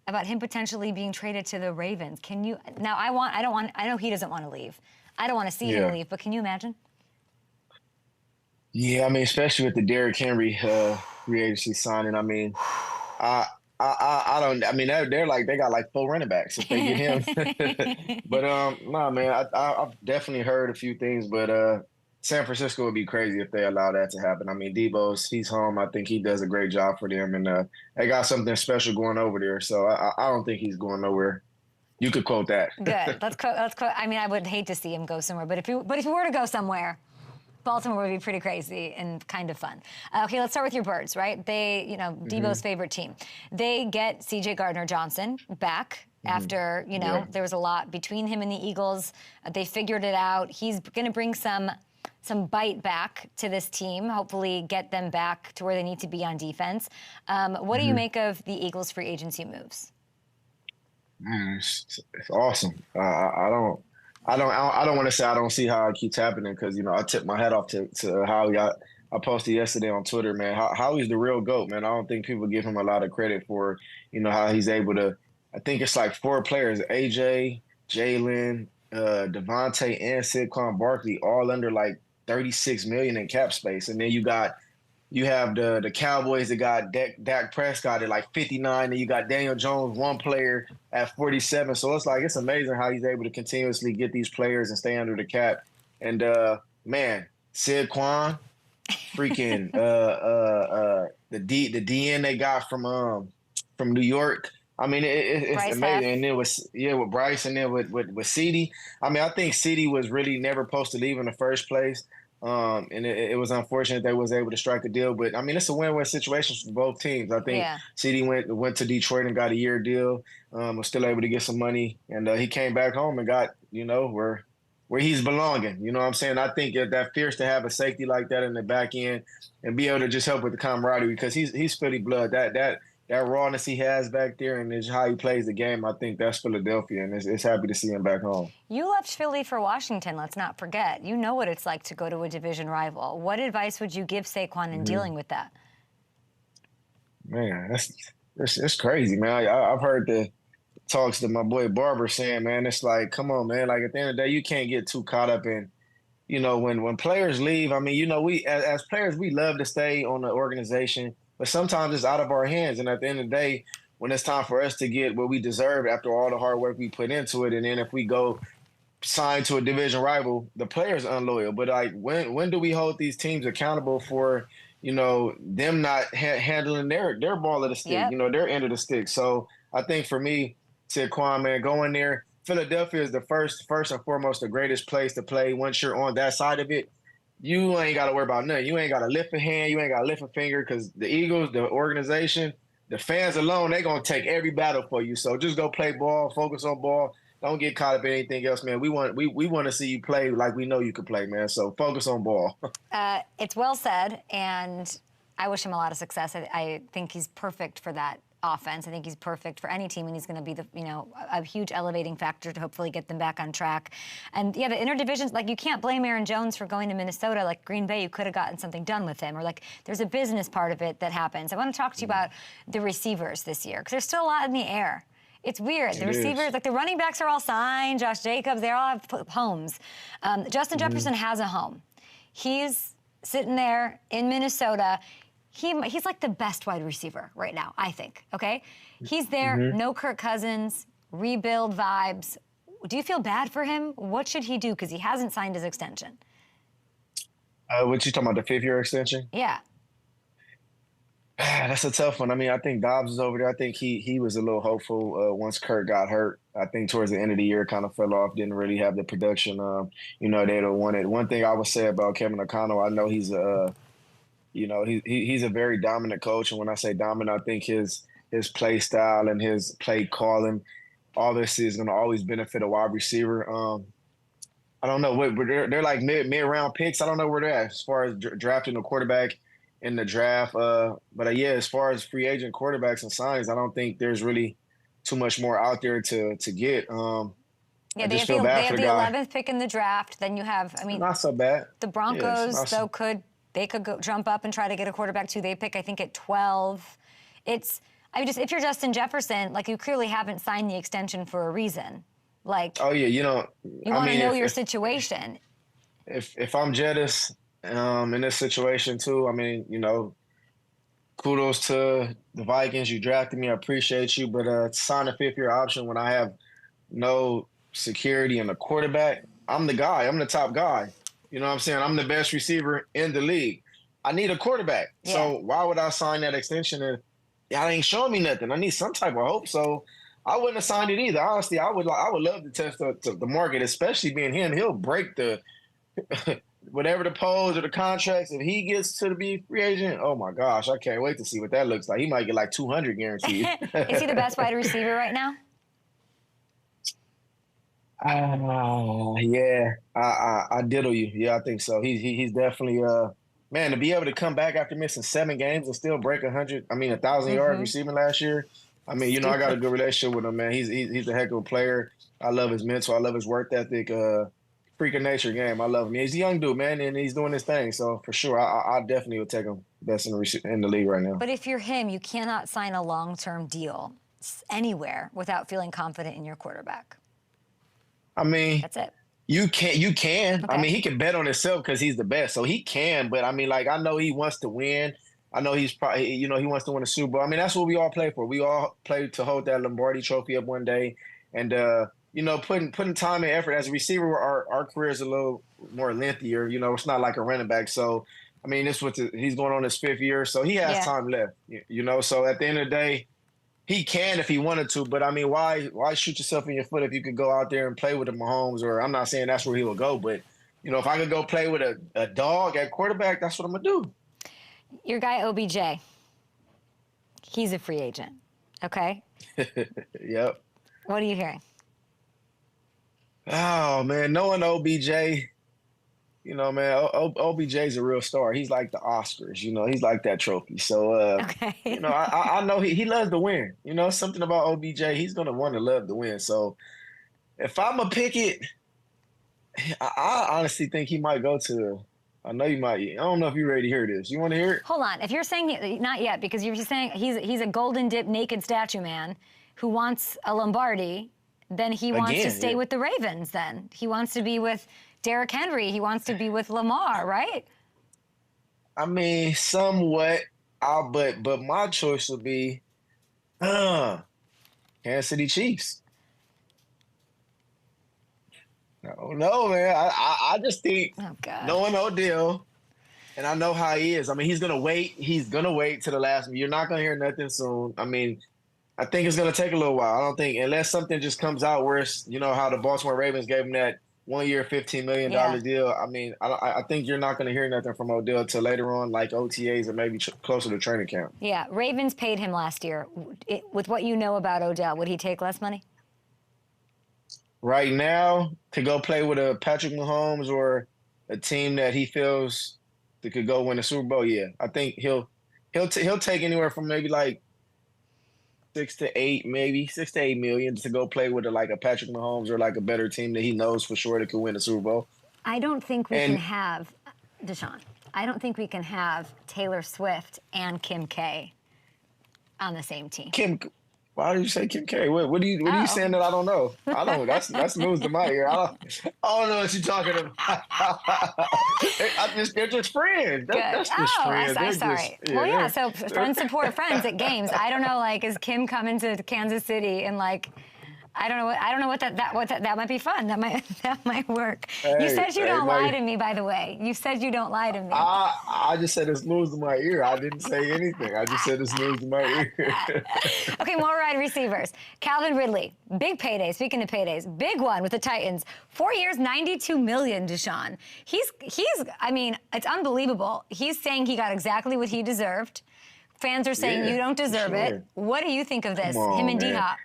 about him potentially being traded to the Ravens. Can you, now I know he doesn't want to leave. I don't want to see him leave, but can you imagine? Yeah, I mean, especially with the Derrick Henry free agency signing. I mean, I don't. I mean, they're like they got like 4 running backs if they get him. But no, man, I've definitely heard a few things, but San Francisco would be crazy if they allow that to happen. I mean, he's home. I think he does a great job for them, and they got something special going over there. So I don't think he's going nowhere. You could quote that. Good. Let's quote. I mean, I would hate to see him go somewhere, but if you were to go somewhere, Baltimore would be pretty crazy and kind of fun. Okay, let's start with your Birds, right? They, you know, Debo's favorite team. They get C.J. Gardner-Johnson back after, you know, there was a lot between him and the Eagles. They figured it out. He's going to bring some bite back to this team, hopefully get them back to where they need to be on defense. What do you make of the Eagles' free agency moves? Man, it's awesome. I don't want to say I don't see how it keeps happening because, you know, I tip my hat off to Howie. I posted yesterday on Twitter, man, Howie's the real GOAT, man. I don't think people give him a lot of credit for, you know, how he's able to, I think it's like 4 players, AJ, Jalen, Devontae, and Saquon Barkley, all under like $36 million in cap space. And then you have the Cowboys that got Dak Prescott at like 59, and you got Daniel Jones, one player at 47. So it's amazing how he's able to continuously get these players and stay under the cap. And man, Saquon, freaking the DN they got from New York. I mean, it's amazing. And then with Bryce, and then with CeeDee. I mean, I think CeeDee was really never supposed to leave in the first place. And it was unfortunate they was able to strike a deal. But, I mean, it's a win-win situation for both teams. I think CeeDee went to Detroit and got a year deal, was still able to get some money. And he came back home and got, you know, where he's belonging. You know what I'm saying? I think that fierce to have a safety like that in the back end and be able to just help with the camaraderie because he's Philly blood. That that rawness he has back there and just how he plays the game, I think that's Philadelphia, and it's happy to see him back home. You left Philly for Washington, let's not forget. You know what it's like to go to a division rival. What advice would you give Saquon in dealing with that? Man, it's crazy, man. I've heard the talks that my boy Barber saying, man, it's like, come on, man. Like, at the end of the day, you can't get too caught up in, you know, when players leave. I mean, you know, we as players, we love to stay on the organization, but sometimes it's out of our hands. And at the end of the day, when it's time for us to get what we deserve after all the hard work we put into it, and then if we go sign to a division rival, the player's unloyal. But like, when do we hold these teams accountable for, you know, them not handling their ball of the stick, you know, their end of the stick? So I think for me, Saquon, man, going there, Philadelphia is the first and foremost the greatest place to play. Once you're on that side of it, you ain't got to worry about nothing. You ain't got to lift a hand. You ain't got to lift a finger, because the Eagles, the organization, the fans alone, they going to take every battle for you. So just go play ball, focus on ball. Don't get caught up in anything else, man. We want to see you play like we know you can play, man. So focus on ball. It's well said, and I wish him a lot of success. I think he's perfect for that offense. I think he's perfect for any team, and he's going to be a huge elevating factor to hopefully get them back on track. And yeah, the interdivisions, like, you can't blame Aaron Jones for going to Minnesota. Like Green Bay, you could have gotten something done with him, or like there's a business part of it that happens. I want to talk to you about the receivers this year, because there's still a lot in the air. It's weird. The receivers, like the running backs are all signed. Josh Jacobs, they all have homes. Justin Jefferson has a home. He's sitting there in Minnesota. He's like the best wide receiver right now, I think, okay? He's there, no Kirk Cousins, rebuild vibes. Do you feel bad for him? What should he do? Because he hasn't signed his extension. What you talking about, the 5th-year extension? Yeah. That's a tough one. I mean, I think Dobbs is over there. I think he was a little hopeful once Kirk got hurt. I think towards the end of the year kind of fell off, didn't really have the production, you know, they'd have wanted. One thing I would say about Kevin O'Connell, I know he's you know, he's a very dominant coach. And when I say dominant, I think his play style and his play calling, all this is going to always benefit a wide receiver. I don't know. They're like mid-round picks. I don't know where they're at as far as drafting a quarterback in the draft. But yeah, as far as free agent quarterbacks and signings, I don't think there's really too much more out there to get. Yeah, they have the 11th pick in the draft. Then you have, I mean, not so bad. The Broncos, though, could go jump up and try to get a quarterback too. They pick, I think, at 12. If you're Justin Jefferson, like, you clearly haven't signed the extension for a reason. Like, oh yeah, you know, you want to know your situation. If I'm Jettis in this situation too, I mean, you know, kudos to the Vikings. You drafted me, I appreciate you, but to sign a 5th-year option when I have no security in the quarterback, I'm the guy. I'm the top guy. You know what I'm saying? I'm the best receiver in the league. I need a quarterback. Yeah. So why would I sign that extension if y'all ain't showing me nothing? I need some type of hope. So I wouldn't have signed it either. Honestly, I would love to test the market, especially being him. He'll break the whatever the polls or the contracts. If he gets to be free agent, oh my gosh, I can't wait to see what that looks like. He might get like 200 guaranteed. Is he the best wide receiver right now? Yeah, I diddle you. Yeah, I think so. He's definitely man, to be able to come back after missing 7 games and still break 1,000 yards receiving last year. I mean, you know, I got a good relationship with him, man. He's a heck of a player. I love his mental. I love his work ethic. Freak of nature game. I love him. He's a young dude, man, and he's doing his thing. So for sure, I definitely would take him best in the league right now. But if you're him, you cannot sign a long-term deal anywhere without feeling confident in your quarterback. I mean, that's it. You can. Okay. I mean, he can bet on himself because he's the best, so he can. But I mean, like, I know he wants to win. I know he's probably, you know, he wants to win a Super Bowl. I mean, that's what we all play for. We all play to hold that Lombardi Trophy up one day, and you know, putting time and effort as a receiver. Our career is a little more lengthier. You know, it's not like a running back. So, I mean, he's going on his 5th year, so he has time left. You know, so at the end of the day, he can if he wanted to, but I mean, why shoot yourself in your foot if you could go out there and play with the Mahomes? Or I'm not saying that's where he will go, but you know, if I could go play with a dog at quarterback, that's what I'm gonna do. Your guy OBJ, he's a free agent, okay? Yep. What are you hearing? Oh man, knowing OBJ, You know, man, OBJ's a real star. He's like the Oscars, you know, he's like that trophy. So, Okay. you know, I know he loves to win. You know, something about OBJ, he's going to want to love to win. So if I'm a pick it, I honestly think he might go to, I know you might, I don't know if you're ready to hear this. You want to hear it? Hold on. If you're saying, not yet, because you're saying he's a golden dip naked statue man who wants a Lombardi, then he wants to stay with the Ravens then. He wants to be with Derrick Henry. He wants to be with Lamar, right? I mean, somewhat, but my choice would be Kansas City Chiefs. No, man. I just think knowing Odell, and I know how he is. I mean, he's gonna wait. He's gonna wait to the last. You're not gonna hear nothing soon. I mean, I think it's gonna take a little while. I don't think unless something just comes out where it's, you know, how the Baltimore Ravens gave him that 1 year, $15 million deal. I mean, I think you're not gonna hear nothing from Odell till later on, like OTAs or maybe closer to training camp. Yeah, Ravens paid him last year. With what you know about Odell, would he take less money? Right now, to go play with a Patrick Mahomes or a team that he feels that could go win the Super Bowl, yeah, I think he'll take anywhere from maybe like 6 to 8 million to go play with like a Patrick Mahomes or like a better team that he knows for sure that could win the Super Bowl. I don't think we can have DeSean. I don't think we can have Taylor Swift and Kim K on the same team. Why did you say Kim K? What are you saying that I don't know? I don't. That's news to my ear. I don't know what you're talking about. They're just friends. That's just friends. I'm sorry. Well, yeah. So friends support friends at games. I don't know. Like, is Kim coming to Kansas City and like? I don't know what that might be fun. That might work. Hey, you said you don't lie to me, by the way. You said you don't lie to me. I just said it's news to my ear. I didn't say anything. I just said it's news to my ear. Okay, more wide receivers. Calvin Ridley, big payday. Speaking of paydays, big one with the Titans. 4 years, $92 million, DeSean. He's. I mean, it's unbelievable. He's saying he got exactly what he deserved. Fans are saying you don't deserve it. What do you think of this? Him and D-Hop.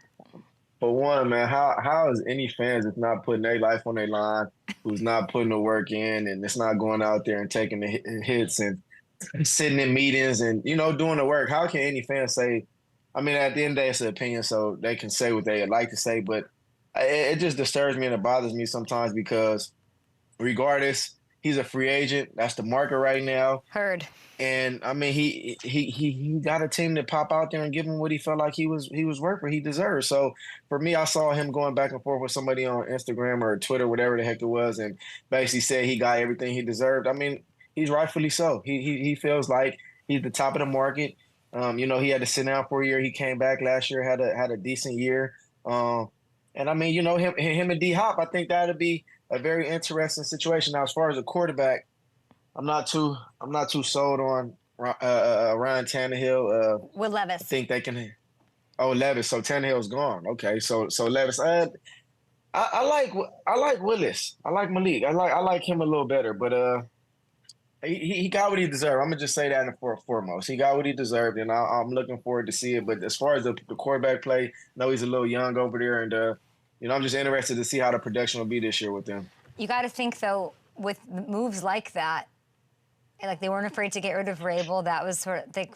For one, man, how is any fans that's not putting their life on their line, who's not putting the work in, and it's not going out there and taking the hits and sitting in meetings and, you know, doing the work? How can any fan say? I mean, at the end of the day, it's an opinion, so they can say what they like to say, but it just disturbs me and it bothers me sometimes because regardless, he's a free agent. That's the market right now. Heard. And I mean, he got a team to pop out there and give him what he felt like he was worth, what he deserved. So for me, I saw him going back and forth with somebody on Instagram or Twitter, whatever the heck it was, and basically said he got everything he deserved. I mean, he's rightfully so. He feels like he's the top of the market. You know, he had to sit down for a year. He came back last year, had a decent year. And I mean, you know, him and D-Hop, I think that'd be a very interesting situation. Now, as far as a quarterback, I'm not too sold on Ryan Tannehill. With Levis. I think they can. Oh, Levis. So Tannehill's gone. Okay, so Levis. I like Willis. I like Malik. I like him a little better, but he got what he deserved. I'm gonna just say that in the foremost. He got what he deserved, and I'm looking forward to see it. But as far as the quarterback play, I know he's a little young over there, and you know, I'm just interested to see how the production will be this year with them. You got to think though, with moves like that. Like, they weren't afraid to get rid of Vrabel. That was sort of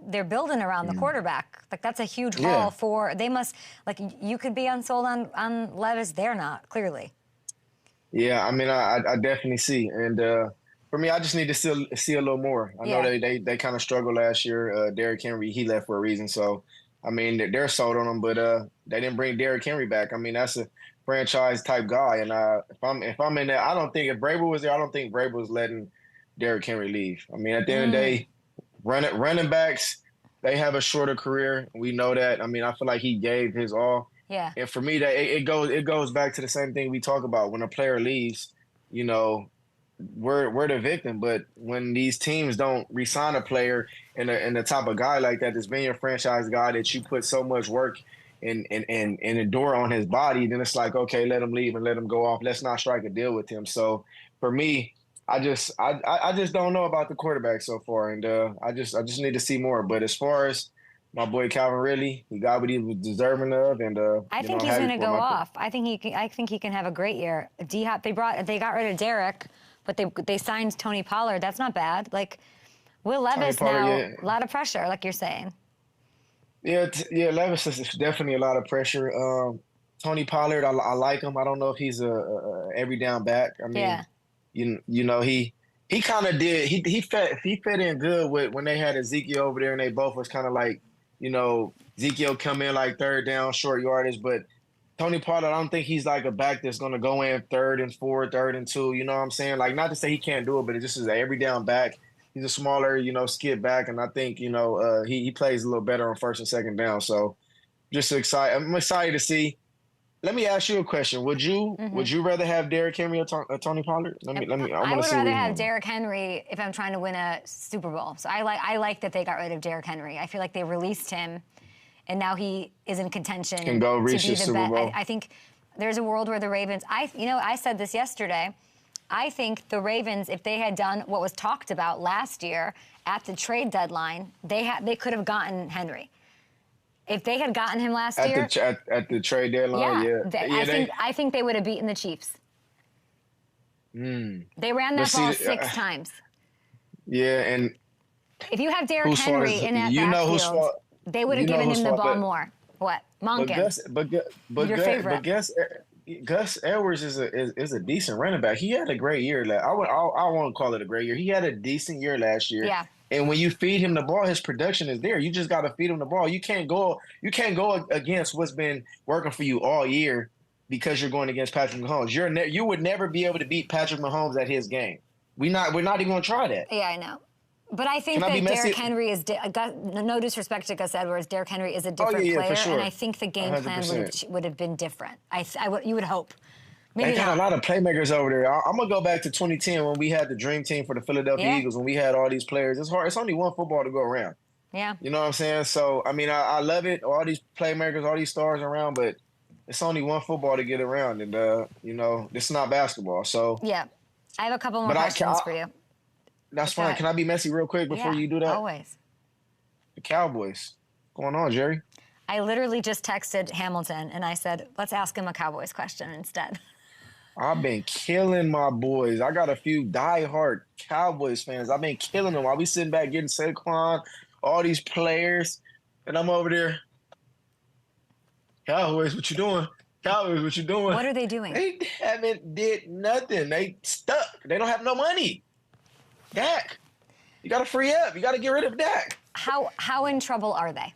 they're building around the quarterback. Like, that's a huge haul for. They must, like, you could be unsold on Levis. They're not, clearly. Yeah, I mean, I definitely see. And for me, I just need to see a little more. I know they kind of struggled last year. Derrick Henry, he left for a reason. So, I mean, they're sold on him, but they didn't bring Derrick Henry back. I mean, that's a franchise type guy. And if I'm in there, I don't think if Vrabel was there, I don't think Vrabel was letting Derrick Henry leave. I mean, at the end of the day, running backs, they have a shorter career. We know that. I mean, I feel like he gave his all. Yeah. And for me, that it goes back to the same thing we talk about. When a player leaves, you know, we're the victim. But when these teams don't re-sign a player and the type of guy like that that's been your franchise guy that you put so much work and endure on his body, then it's like, okay, let him leave and let him go off. Let's not strike a deal with him. So for me, I just don't know about the quarterback so far, and I just need to see more. But as far as my boy Calvin Ridley, he got what he was deserving of, and I think he's going to go off. I think he can have a great year. D-Hop, they got rid of Derek, but they signed Tony Pollard. That's not bad. Like, Will Levis now, a lot of pressure, like you're saying. Yeah, Levis is definitely a lot of pressure. Tony Pollard, I like him. I don't know if he's a every down back. I mean, you know he kind of did. He fit in good with when they had Ezekiel over there, and they both was kind of like, you know, Ezekiel come in like third down, short yardage, but Tony Pollard, I don't think he's like a back that's going to go in 3rd and 4, 3rd and 2. You know what I'm saying? Like, not to say he can't do it, but it just is an every down back. He's a smaller, you know, skid back, and I think, you know, he plays a little better on 1st and 2nd down. So, just excited. I'm excited to see. Let me ask you a question. Would you rather have Derrick Henry or Tony Pollard? I would rather have Derrick Henry if I'm trying to win a Super Bowl. So I like that they got rid of Derrick Henry. I feel like they released him, and now he is in contention can go reach to be the Super Bowl. I think there's a world where the Ravens. I said this yesterday. I think the Ravens, if they had done what was talked about last year at the trade deadline, they could have gotten Henry. If they had gotten him last year at the trade deadline, I think they would have beaten the Chiefs. They ran that ball 6 times. Yeah, and if you have Derrick Henry in that backfield, they would have given him the ball more. What? Monken. But Gus Edwards is a decent running back. He had a great year. I won't call it a great year. He had a decent year last year. Yeah. And when you feed him the ball, his production is there. You just got to feed him the ball. You can't go against what's been working for you all year because you're going against Patrick Mahomes. You would never be able to beat Patrick Mahomes at his game. We're not even going to try that. Yeah, I know. But I think that Derrick Henry is no disrespect to Gus Edwards. Derrick Henry is a different player, for sure. And I think the game 100%. plan would have been different. You would hope. Maybe they got a lot of playmakers over there. I'm gonna go back to 2010 when we had the dream team for the Philadelphia Eagles. When we had all these players, it's hard. It's only one football to go around. Yeah. You know what I'm saying? So I mean, I love it. All these playmakers, all these stars around, but it's only one football to get around, and you know, this is not basketball. So yeah, I have a couple more questions for you. That's fine. Can I be messy real quick before you do that? Always. The Cowboys. What's going on, Jerry? I literally just texted Hamilton and I said, let's ask him a Cowboys question instead. I've been killing my boys. I got a few diehard Cowboys fans. I've been killing them while we sitting back getting Saquon, all these players, and I'm over there. Cowboys, what you doing? Cowboys, what you doing? What are they doing? They haven't did nothing. They stuck. They don't have no money. Dak, you got to free up. You got to get rid of Dak. How in trouble are they?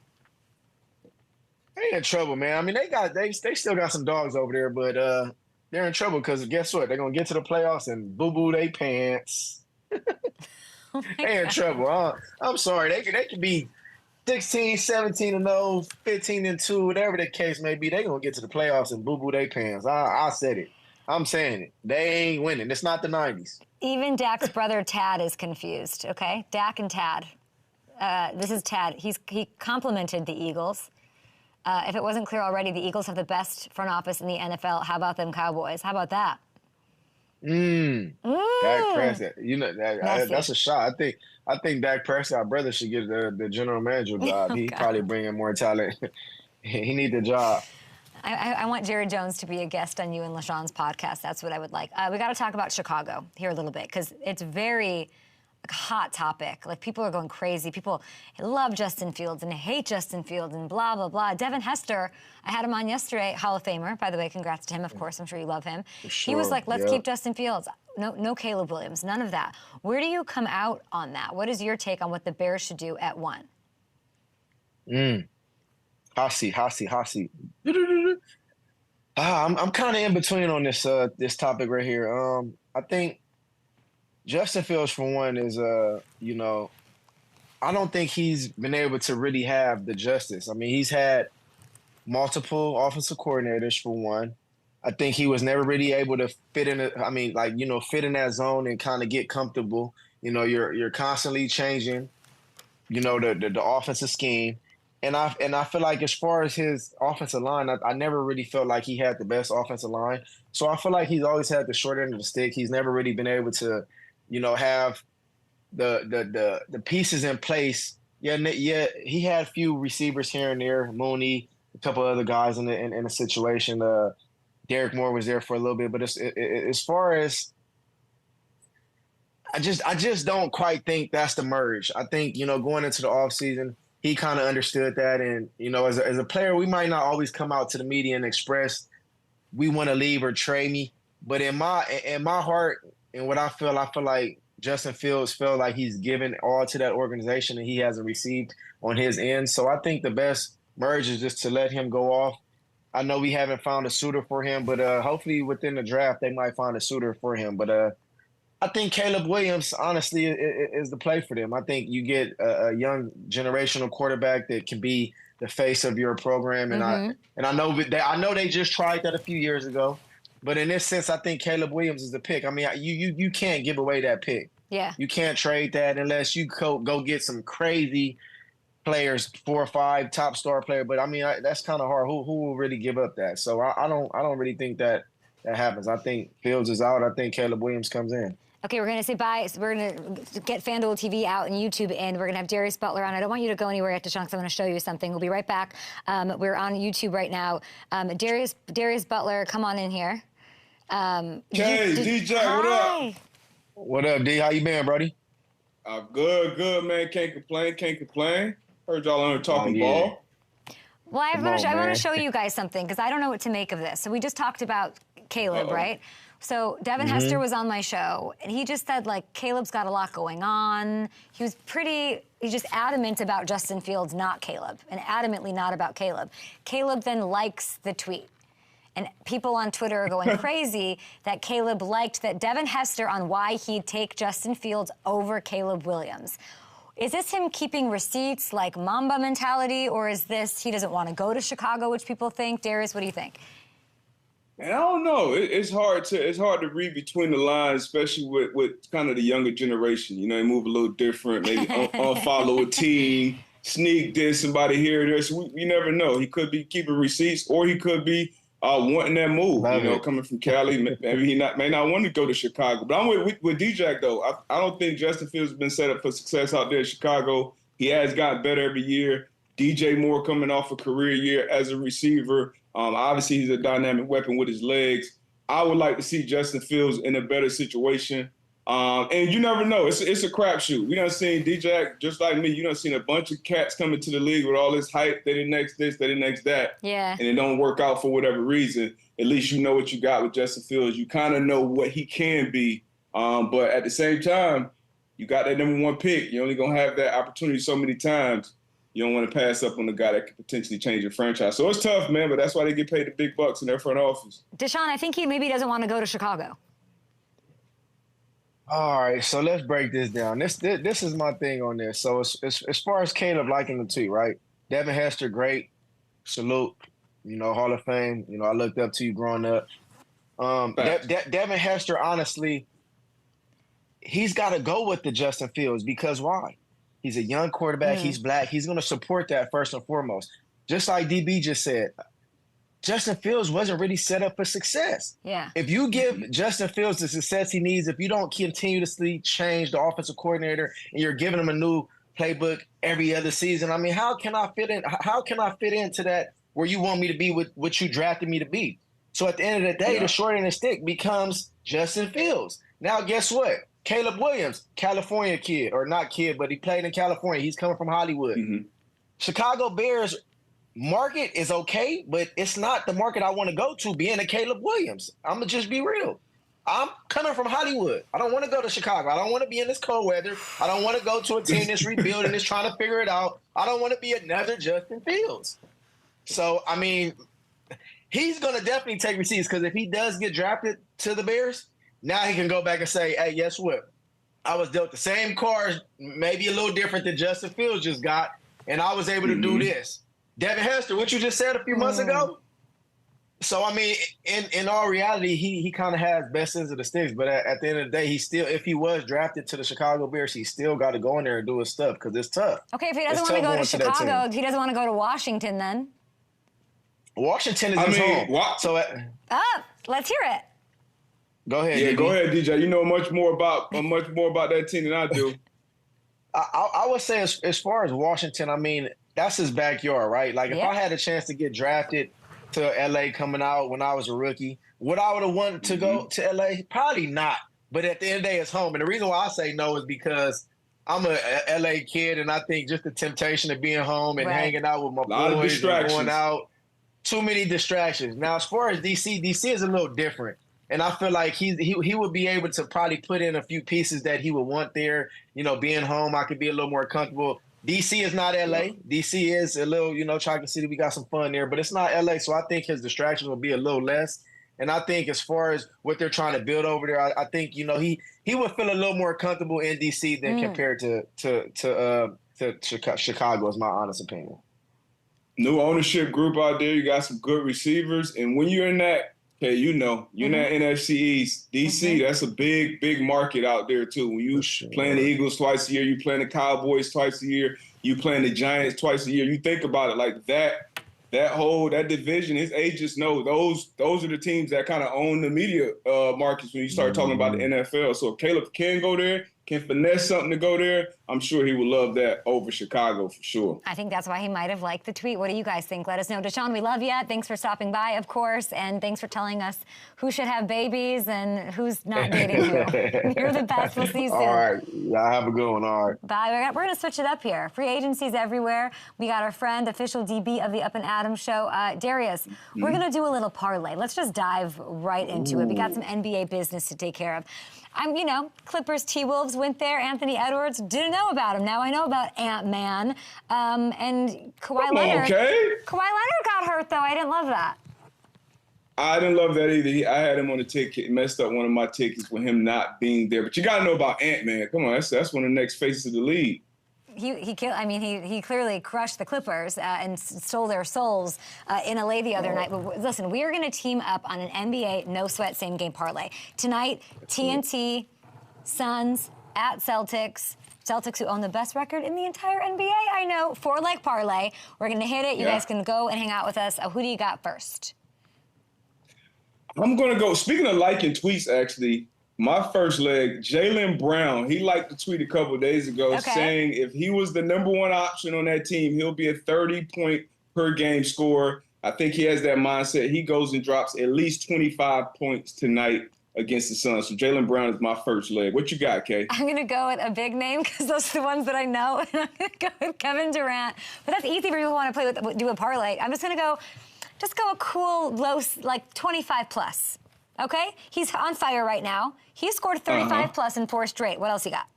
They ain't in trouble, man. I mean, they still got some dogs over there, but they're in trouble because guess what? They're gonna get to the playoffs and boo they pants. They in trouble. I'm sorry. They could be 16, 17-0, 15-2, whatever the case may be. They gonna get to the playoffs and boo they pants. I said it. I'm saying it. They ain't winning. It's not the 90s. Even Dak's brother Tad is confused. Okay, Dak and Tad. This is Tad. He complimented the Eagles. If it wasn't clear already, the Eagles have the best front office in the NFL. How about them Cowboys? How about that? Dak Prescott. You know that's a shot. I think Dak Prescott, our brother, should get the general manager job. He probably bring in more talent. He need the job. I want Jared Jones to be a guest on you and LaShawn's podcast. That's what I would like. We got to talk about Chicago here a little bit because it's very hot topic. Like, people are going crazy. People love Justin Fields and hate Justin Fields and blah, blah, blah. Devin Hester, I had him on yesterday, Hall of Famer. By the way, congrats to him, of course. I'm sure you love him. Sure, he was like, let's keep Justin Fields. No Caleb Williams, none of that. Where do you come out on that? What is your take on what the Bears should do at 1? Hot seat. I'm kind of in between on this topic right here. I think Justin Fields, for one, is you know, I don't think he's been able to really have the justice. I mean, he's had multiple offensive coordinators, for one. I think he was never really able to fit in fit in that zone and kind of get comfortable. You know, you're constantly changing, you know, the offensive scheme. And I feel like as far as his offensive line, I never really felt like he had the best offensive line. So I feel like he's always had the short end of the stick. He's never really been able to, you know, have the pieces in place. Yeah, he had a few receivers here and there, Mooney, a couple other guys in a situation. Derek Moore was there for a little bit, but as far as I just don't quite think that's the merge. I think, going into the offseason, he kind of understood that. And, as a player, we might not always come out to the media and express we want to leave or trade me. But in my heart and what I feel like Justin Fields felt like he's given all to that organization and he hasn't received on his end. So I think the best merge is just to let him go off. I know we haven't found a suitor for him, but hopefully within the draft they might find a suitor for him. But I think Caleb Williams, honestly, is the play for them. I think you get a young generational quarterback that can be the face of your program, and I know they just tried that a few years ago, but in this sense, I think Caleb Williams is the pick. I mean, you can't give away that pick. Yeah, you can't trade that unless you go get some crazy players, 4 or 5 top star player. But I mean, that's kind of hard. Who will really give up that? So I don't really think that happens. I think Fields is out. I think Caleb Williams comes in. Okay, we're going to say bye. So we're going to get FanDuel TV out and YouTube, and we're going to have Darius Butler on. I don't want you to go anywhere yet, DeSean, because I'm going to show you something. We'll be right back. We're on YouTube right now. Darius Butler, come on in here. Hey, DJ, hi. What up? What up, D? How you been, buddy? Good, man. Can't complain. Heard y'all on here talking ball. Well, I want to show you guys something, because I don't know what to make of this. So we just talked about Caleb, right? So Devin Hester was on my show, and he just said, like, Caleb's got a lot going on. He's just adamant about Justin Fields, not Caleb, and adamantly not about Caleb. Caleb then likes the tweet. And people on Twitter are going crazy that Caleb liked that Devin Hester on why he'd take Justin Fields over Caleb Williams. Is this him keeping receipts, like Mamba mentality, or is this he doesn't want to go to Chicago, which people think? Darius, what do you think? Man, I don't know. It's hard to read between the lines, especially with kind of the younger generation. They move a little different. Maybe unfollow a team, sneak this, somebody here or there. So you never know. He could be keeping receipts, or he could be wanting that move. Coming from Cali, maybe he may not want to go to Chicago. But I'm with DJ though. I don't think Justin Fields has been set up for success out there in Chicago. He has gotten better every year. DJ Moore coming off a career year as a receiver. Obviously, he's a dynamic weapon with his legs. I would like to see Justin Fields in a better situation. And you never know. It's a crapshoot. We done seen DJ, just like me, you done seen a bunch of cats coming to the league with all this hype. They the next this, they the next that. Yeah. And it don't work out for whatever reason. At least you know what you got with Justin Fields. You kind of know what he can be. But at the same time, you got that number 1 pick. You're only going to have that opportunity so many times. You don't want to pass up on the guy that could potentially change your franchise. So it's tough, man, but that's why they get paid the big bucks in their front office. DeSean, I think he maybe doesn't want to go to Chicago. All right, so let's break this down. This is my thing on this. So as far as Caleb liking the tweet, right? Devin Hester, great. Salute. Hall of Fame. I looked up to you growing up. Devin Hester, honestly, he's got to go with the Justin Fields because why? He's a young quarterback. He's black. He's going to support that first and foremost. Just like DB just said, Justin Fields wasn't really set up for success. Yeah. If you give Justin Fields the success he needs, if you don't continuously change the offensive coordinator and you're giving him a new playbook every other season, I mean, how can I fit in? How can I fit into that where you want me to be with what you drafted me to be? So at the end of the day, the short end of the stick becomes Justin Fields. Now, guess what? Caleb Williams, California kid, or not kid, but he played in California. He's coming from Hollywood. Chicago Bears market is okay, but it's not the market I want to go to being a Caleb Williams. I'm going to just be real. I'm coming from Hollywood. I don't want to go to Chicago. I don't want to be in this cold weather. I don't want to go to a team that's rebuilding, that's trying to figure it out. I don't want to be another Justin Fields. So, I mean, he's going to definitely take receipts because if he does get drafted to the Bears, now he can go back and say, hey, guess what? I was dealt the same cards, maybe a little different than Justin Fields just got, and I was able to do this. Devin Hester, what you just said a few months ago? So, I mean, in all reality, he kind of has best ends of the sticks, but at the end of the day, he still, if he was drafted to the Chicago Bears, he still got to go in there and do his stuff because it's tough. Okay, if he doesn't want to go to Chicago, he doesn't want to go to Washington then? Washington is his home. So, let's hear it. Go ahead. Yeah, go ahead, DJ. You know much more about that team than I do. I would say as far as Washington, I mean, that's his backyard, right? Like, if I had a chance to get drafted to L.A. coming out when I was a rookie, would I would have wanted to go to L.A.? Probably not. but at the end of the day, it's home. And the reason why I say no is because I'm a LA kid, and I think just the temptation of being home and hanging out with my boys and going out, too many distractions. Now, as far as DC is a little different. And I feel like he would be able to probably put in a few pieces that he would want there. You know, being home, I could be a little more comfortable. DC is not LA. DC is a little, Chocolate City. We got some fun there, but it's not LA. So I think his distractions will be a little less. And I think as far as what they're trying to build over there, I think, he would feel a little more comfortable in DC than compared to Chicago, is my honest opinion. New ownership group out there. You got some good receivers. And when you're in that, okay, you're in that NFC East, DC, that's a big, big market out there, too. When you playing the Eagles twice a year, you playing the Cowboys twice a year, you playing the Giants twice a year, you think about it like that division, his agents know those are the teams that kind of own the media markets when you start talking about the NFL. So if Caleb can go there, can finesse something to go there, I'm sure he would love that over Chicago for sure. I think that's why he might have liked the tweet. What do you guys think? Let us know. DeSean, we love you. Thanks for stopping by, of course, and thanks for telling us who should have babies and who's not dating who. You're the best. We'll see you soon. All right. Y'all have a good one. All right. Bye. We're going to switch it up here. Free agencies everywhere. We got our friend, official DB of the Up and Adams show, Darius. We're going to do a little parlay. Let's just dive right into it. We got some NBA business to take care of. Clippers T-Wolves went there. Anthony Edwards, didn't know about him. Now I know about Ant-Man. And Kawhi Leonard. Okay. Kawhi Leonard got hurt, though. I didn't love that. I didn't love that either. I had him on the ticket, messed up one of my tickets with him not being there. But you got to know about Ant-Man. Come on, that's one of the next faces of the league. He clearly crushed the Clippers and stole their souls in LA the other night. But listen, we are going to team up on an NBA no-sweat same-game parlay. Tonight, TNT, Suns, at Celtics. Celtics, who own the best record in the entire NBA, I know. 4-leg parlay. We're going to hit it. You guys can go and hang out with us. Who do you got first? I'm going to go, speaking of liking tweets, actually, my first leg, Jaylen Brown, he liked the tweet a couple of days ago saying if he was the number one option on that team, he'll be a 30-point per game scorer. I think he has that mindset. He goes and drops at least 25 points tonight against the Suns. So Jaylen Brown is my first leg. What you got, Kay? I'm going to go with a big name because those are the ones that I know. And I'm going to go with Kevin Durant. But that's easy for people who want to do a parlay. I'm just going to go a cool, low, like 25 plus. Okay? He's on fire right now. He scored 35 plus in 4 straight. What else you got?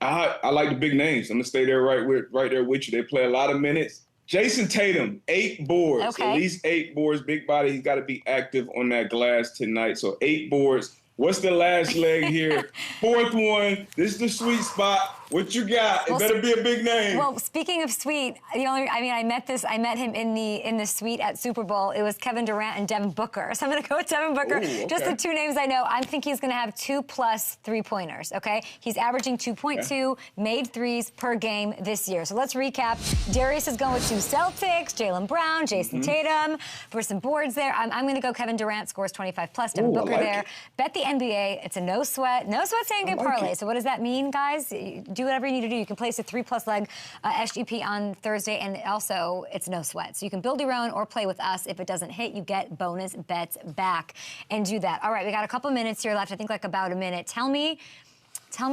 I like the big names. I'm going to stay there right there with you. They play a lot of minutes. Jason Tatum, 8 boards. Okay. At least 8 boards. Big body. He's got to be active on that glass tonight. So 8 boards. What's the last leg here? 4th one. This is the sweet spot. What you got? It better be a big name. Well, speaking of sweet, I met him in the suite at Super Bowl. It was Kevin Durant and Devin Booker. So I'm going to go with Devin Booker. Ooh, okay. Just the 2 names I know. I think he's going to have 2+ 3-pointers, okay? He's averaging 2.2 made threes per game this year. So let's recap. Darius is going with 2 Celtics, Jaylen Brown, Jason Tatum for some boards there. I'm going to go Kevin Durant scores 25 plus, Devin Booker there. Bet the NBA. It's a no sweat same game parlay. So what does that mean, guys? Do whatever you need to do. You can place a 3+ leg SGP on Thursday, and also it's no sweat. So you can build your own or play with us. If it doesn't hit, you get bonus bets back and do that. All right, we got a couple minutes here left. I think like about a minute. Tell me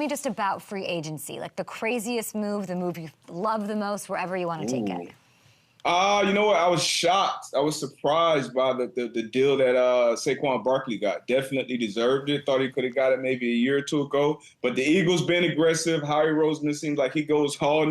just about free agency, like the craziest move, the move you love the most, wherever you want to take it. You know what? I was shocked. I was surprised by the deal that Saquon Barkley got. Definitely deserved it. Thought he could have got it maybe a year or 2 ago. But the Eagles been aggressive. Howie Roseman seems like he goes all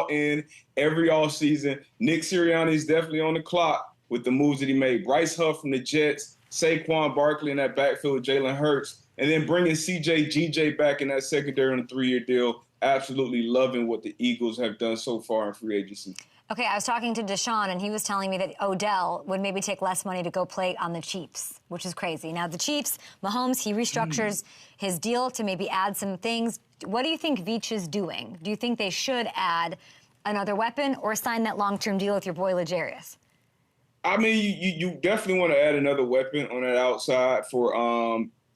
in every offseason. Nick Sirianni's definitely on the clock with the moves that he made. Bryce Huff from the Jets, Saquon Barkley in that backfield with Jalen Hurts, and then bringing CJ GJ back in that secondary on a 3-year deal. Absolutely loving what the Eagles have done so far in free agency. Okay, I was talking to DeSean, and he was telling me that Odell would maybe take less money to go play on the Chiefs, which is crazy. Now, the Chiefs, Mahomes, he restructures his deal to maybe add some things. What do you think Veach is doing? Do you think they should add another weapon or sign that long-term deal with your boy L'Jarius? I mean, you definitely want to add another weapon on that outside for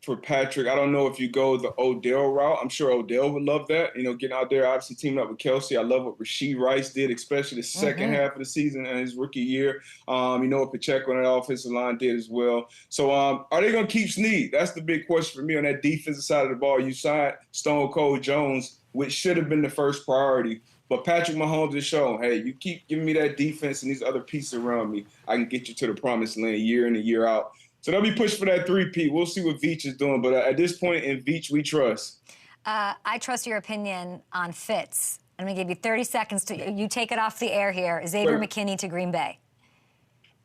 for Patrick. I don't know if you go the Odell route. I'm sure Odell would love that. You know, getting out there, obviously teaming up with Kelsey. I love what Rashee Rice did, especially the second half of the season and his rookie year. You know what Pacheco on that offensive line did as well. So are they going to keep Snead? That's the big question for me on that defensive side of the ball. You signed Stone Cold Jones, which should have been the first priority. But Patrick Mahomes has shown, hey, you keep giving me that defense and these other pieces around me, I can get you to the promised land year in and year out. So they'll be pushed for that 3-peat. We'll see what Veach is doing. But at this point, in Veach, we trust. I trust your opinion on Fitz. I'm going to give you 30 seconds to you take it off the air here. Xavier McKinney to Green Bay.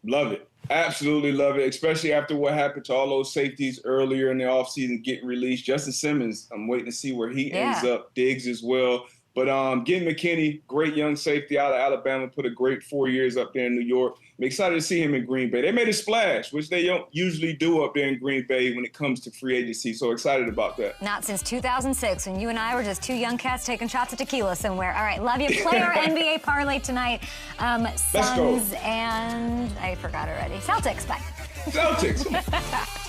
Love it. Absolutely love it, especially after what happened to all those safeties earlier in the offseason getting released. Justin Simmons, I'm waiting to see where he ends up. Diggs as well. But getting McKinney, great young safety out of Alabama, put a great 4 years up there in New York. I'm excited to see him in Green Bay. They made a splash, which they don't usually do up there in Green Bay when it comes to free agency. So excited about that. Not since 2006 when you and I were just two young cats taking shots of tequila somewhere. All right, love you. Play our NBA parlay tonight. Suns and I forgot already. Celtics, bye. Celtics.